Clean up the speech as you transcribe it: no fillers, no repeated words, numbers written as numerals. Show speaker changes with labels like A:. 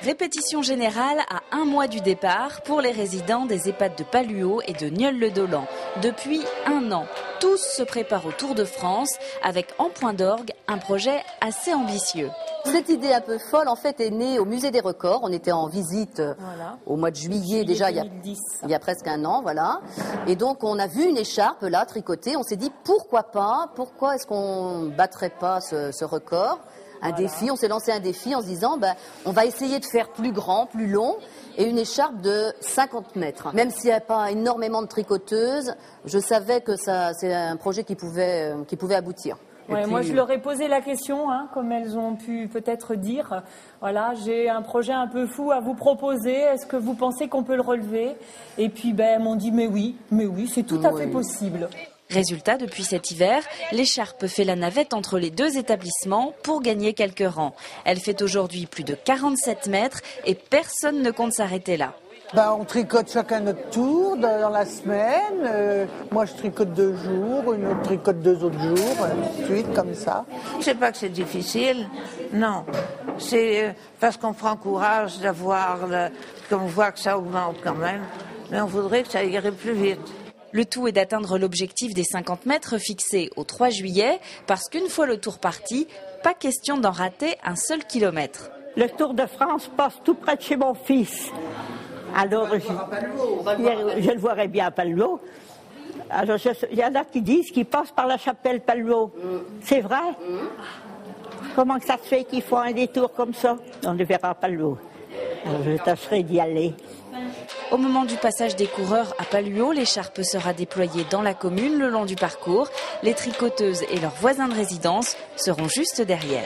A: Répétition générale à un mois du départ pour les résidents des EHPAD de Palluau et de Nieul-le-Dolan. Depuis un an, tous se préparent au Tour de France avec en point d'orgue un projet assez ambitieux.
B: Cette idée un peu folle en fait est née au Musée des Records. On était en visite au mois de juillet déjà 2010. Il y a presque un an, voilà. Et donc on a vu une écharpe là tricotée. On s'est dit pourquoi pas, pourquoi est-ce qu'on battrait pas ce record? Un défi, on s'est lancé un défi en se disant on va essayer de faire plus grand, plus long et une écharpe de 50 mètres. Même s'il n'y a pas énormément de tricoteuses, je savais que c'est un projet qui pouvait aboutir.
C: Ouais, puis... Moi, je leur ai posé la question, comme elles ont pu peut-être dire. Voilà, j'ai un projet un peu fou à vous proposer. Est-ce que vous pensez qu'on peut le relever? Et puis, elles m'ont dit, mais oui, c'est tout à fait possible.
A: Résultat, depuis cet hiver, l'écharpe fait la navette entre les deux établissements pour gagner quelques rangs. Elle fait aujourd'hui plus de 47 mètres et personne ne compte s'arrêter là.
D: On tricote chacun notre tour dans la semaine. Moi, je tricote 2 jours, une autre tricote 2 autres jours, ainsi de suite, comme ça.
E: Je ne sais pas que c'est difficile, non. C'est parce qu'on prend courage d'avoir, qu'on voit que ça augmente quand même, mais on voudrait que ça irait plus vite.
A: Le tout est d'atteindre l'objectif des 50 mètres fixé au 3 juillet, parce qu'une fois le tour parti, pas question d'en rater un seul kilomètre.
F: Le Tour de France passe tout près de chez mon fils. Alors, je le verrai bien à Palluau. Alors, il y en a qui disent qu'il passe par la chapelle Palluau. C'est vrai? Comment que ça se fait qu'ils font un détour comme ça? On le verra à Palluau. Alors, je tâcherai d'y aller.
A: Au moment du passage des coureurs à Palluau, l'écharpe sera déployée dans la commune le long du parcours. Les tricoteuses et leurs voisins de résidence seront juste derrière.